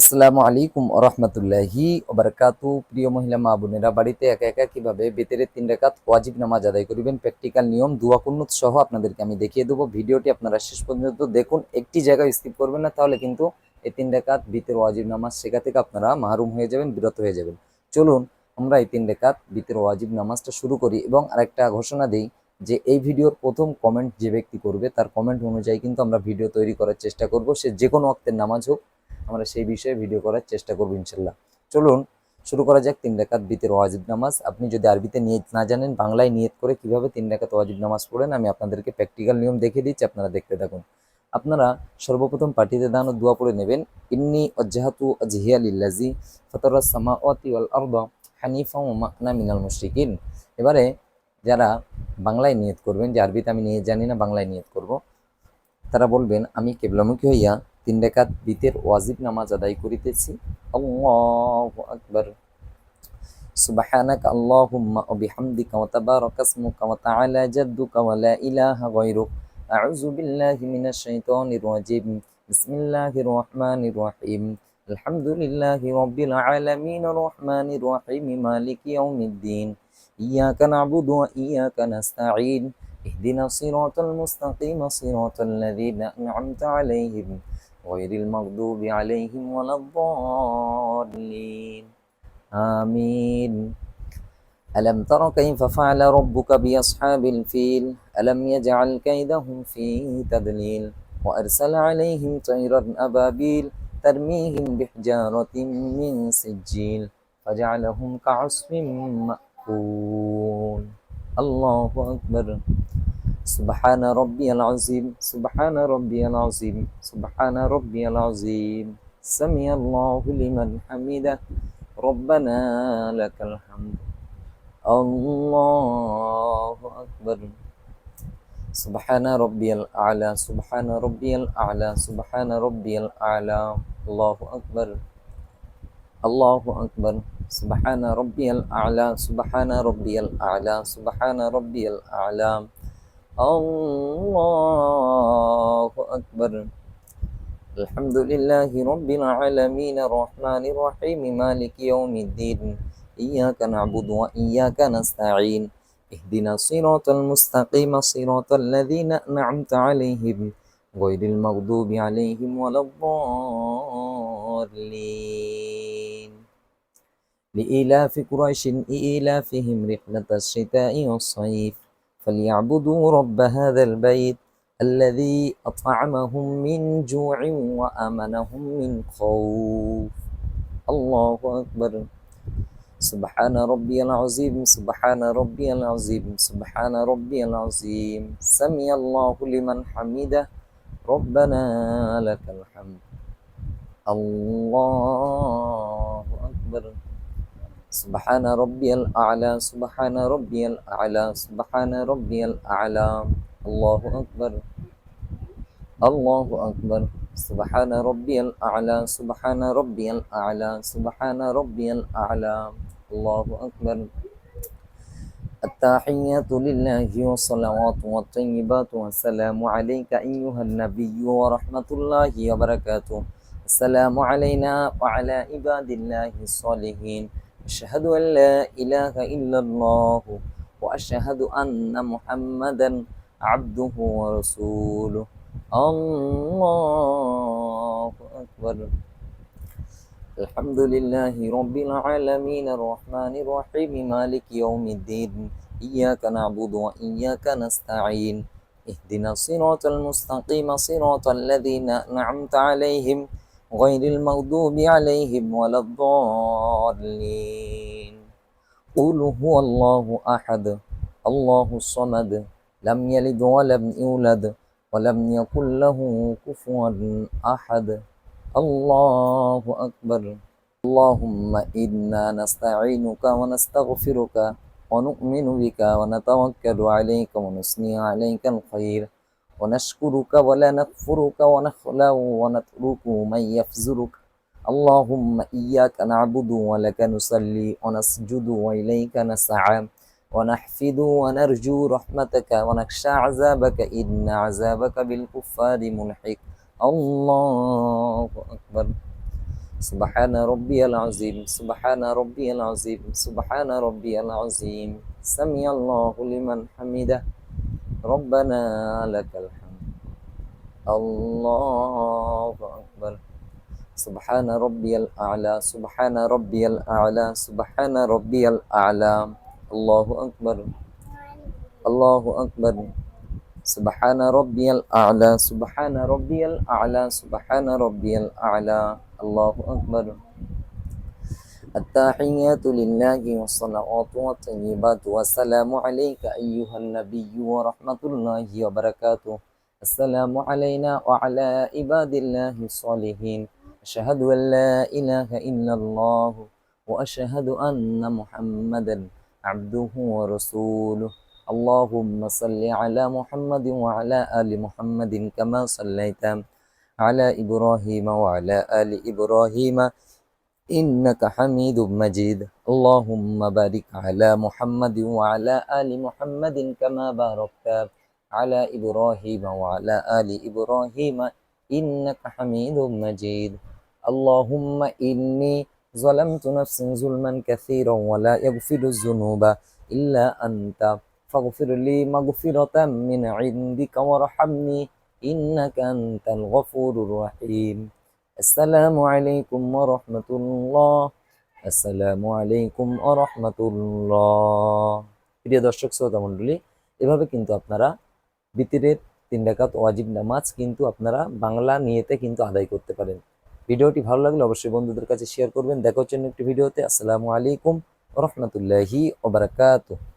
আসসালামু আলাইকুম রহমতুল্লাহি ওবারাকাতু। প্রিয় মহিলা মা বোনেরা, বাড়িতে একা একা কিভাবে বেতের 3 রাকাত ওয়াজিব নামাজ আদায় করবেন, প্র্যাকটিক্যাল নিয়ম, দোয়া কুনুত সহ আপনাদেরকে আমি দেখিয়ে দেবো। ভিডিওটি আপনারা শেষ পর্যন্ত দেখুন, একটি জায়গায় স্কিপ করবেন না, তাহলে কিন্তু এই 3 রাকাত বিতের ওয়াজিব নামাজ শেখা থেকে আপনারা মাহরুম হয়ে যাবেন, বিরত হয়ে যাবেন। চলুন আমরা এই 3 রাকাত বিতের ওয়াজিব নামাজটা শুরু করি। এবং আরেকটা ঘোষণা দিই যে এই ভিডিওর প্রথম কমেন্ট যে ব্যক্তি করবে তার কমেন্ট অনুযায়ী কিন্তু আমরা ভিডিও তৈরি করার চেষ্টা করব। সে যে কোনো ওয়াক্তের নামাজ হোক, আমরা সেই বিষয়ে ভিডিও করার চেষ্টা করবো ইনশাল্লাহ। চলুন শুরু করা যাক 3 রাকাত বিতের ওয়াজিব নামাজ। আপনি যদি আরবিতে নিয়ত না জানেন, বাংলায় নিয়ত করে কিভাবে 3 রাকাত ওয়াজিব নামাজ পড়েন আমি আপনাদেরকে প্র্যাকটিক্যাল নিয়ম দেখিয়ে দিচ্ছি, আপনারা দেখতে থাকুন। আপনারা সর্বপ্রথম পাটিতে দান ও দোয়া পড়ে নেবেন। ইন্নি ওয়াজ্জাহাতু ওয়াজহিয়া লিল্লাযী ফাতারাস সামাওয়াতি ওয়াল আরদা হানিফা ওয়া মা আনা মিনাল মুশরিকিন। এবারে যারা বাংলায় নিয়ত করবেন, যে আরবিতে আমি নিয়ত জানি না, বাংলায় নিয়ত করব, তারা বলবেন আমি কিবলামুখী হইয়া 3 রাকাত বিতের ওয়াজিব নামাজ আদায় করিতেছি। আল্লাহু আকবার। সুবহানাকা আল্লাহুম্মা ওয়া বিহামদিকা ওয়া তাবারাকা ইসমুকা ওয়া তাআলা জাদ্দুকা ওয়া লা ইলাহা গায়রুক। আউযু বিল্লাহি মিনাশ শাইতানির রাজিম। বিসমিল্লাহির রহমানির রহিম। আলহামদুলিল্লাহি রাব্বিল আলামিন আর রহমানির রহিম মালিকি ইয়াউমিদ্দিন। ইয়াকা না'বুদু ওয়া ইয়াকা নাস্তাঈন। اهدنا الصراط المستقيم صراط الذين أنعمت عليهم غير المغضوب عليهم ولا الضالين آمين. ألم تر كيف فعل ربك بأصحاب الفيل ألم يجعل كيدهم في تضليل وأرسل عليهم طيرا أبابيل ترميهم بحجارة من سجيل فجعلهم كعصف مأكول. الله أكبر. سبحان ربي العظيم سبحان ربي العظيم سبحان ربي العظيم. سمع الله لمن حمده ربنا لك الحمد. الله أكبر. سبحان ربي الأعلى سبحان ربي الأعلى سبحان ربي الأعلى. الله أكبر. الله أكبر. سبحان ربي الأعلى سبحان ربي الأعلى سبحان ربي الأعلى. الله أكبر. الحمد لله رب العالمين الرحمن الرحيم مالك يوم الدين. إياك نعبد وإياك نستعين. اهدنا الصراط المستقيم صراط الذين أنعمت عليهم غير المغضوب عليهم ولا الضالين. لإيلاف قريش إيلافهم رحلة الشتاء والصيف فليعبدوا رب هذا البيت الذي أطعمهم من جوع وآمنهم من خوف. الله أكبر. سبحان ربي العظيم سبحان ربي العظيم سبحان ربي العظيم. سمع الله لمن حمده ربنا لك الحمد. الله أكبر. سبحان ربي الأعلى سبحان ربي الأعلى سبحان ربي الأعلى. الله أكبر. الله أكبر. سبحان ربي الأعلى سبحان ربي الأعلى سبحان ربي الأعلى. الله أكبر. التحيات لله والصلوات والطيبات والسلام عليك أيها النبي ورحمة الله وبركاته. السلام علينا وعلى عباد الله الصالحين. أشهد أن لا إله إلا الله وأشهد أن محمدا عبده ورسوله. الله أكبر. الحمد لله رب العالمين الرحمن الرحيم مالك يوم الدين. إياك نعبد وإياك نستعين. اهدنا الصراط المستقيم صراط الذين أنعمت عليهم غير المغضوب عليهم ولا الضالين. قل هو الله أحد الله الصمد لم يلد ولم يولد ولم يكن له كفوا أحد. الله أكبر. اللهم إنا نستعينك ونستغفرك ونؤمن بك ونتوكل عليك ونثني عليك الخير ونشكرك ولا نكفرك ونخلع ونترك من يفزرك. اللهم إياك نعبد ولك نصلي ونسجد وإليك نسعى ونحفد ونرجو رحمتك ونخشى عذابك إن عذابك بالكفار ملحق. الله أكبر. سبحان ربي العظيم سبحان ربي العظيم سبحان ربي العظيم سمع الله لمن حمده ربنا لك الحمد الله أكبر سبحان ربي الأعلى سبحان ربي الأعلى سبحان ربي الأعلى الله أكبر الله أكبر سبحان ربي الأعلى سبحان ربي الأعلى سبحان ربي الأعلى الله أكبر التحيات لله والصلوات والطيبات والسلام عليك أيها النبي ورحمة الله وبركاته السلام علينا وعلى عباد الله الصالحين أشهد أن لا إله إلا الله وأشهد أن محمدا عبده ورسوله اللهم صل على محمد وعلى آل محمد كما صليت على إبراهيم وعلى آل إبراهيم إنك حميد مجيد اللهم بارك على محمد وعلى آل محمد كما باركت على إبراهيم وعلى آل إبراهيم إنك حميد مجيد اللهم إني ظلمت نفسي ظلما كثيرا ولا يغفر الذنوب إلا أنت فاغفر لي مغفرة من عندك وارحمني إنك أنت الغفور الرحيم আসসালামু আলাইকুম ওয়া রাহমাতুল্লাহ আসসালামু আলাইকুম ওয়া রাহমাতুল্লাহ। প্রিয় দর্শক শ্রোতা মণ্ডলী, এভাবে কিন্তু আপনারা বিতিরের 3 রাকাত ওয়াজিব নামাজ কিন্তু আপনারা বাংলা নিয়তে কিন্তু আদায় করতে পারেন। ভিডিওটি ভালো লাগলে অবশ্যই বন্ধুদের কাছে শেয়ার করবেন। দেখা হচ্ছে একটি ভিডিওতে। আসসালামু আলাইকুম ওয়া রাহমাতুল্লাহি ওয়া বারাকাতুহু।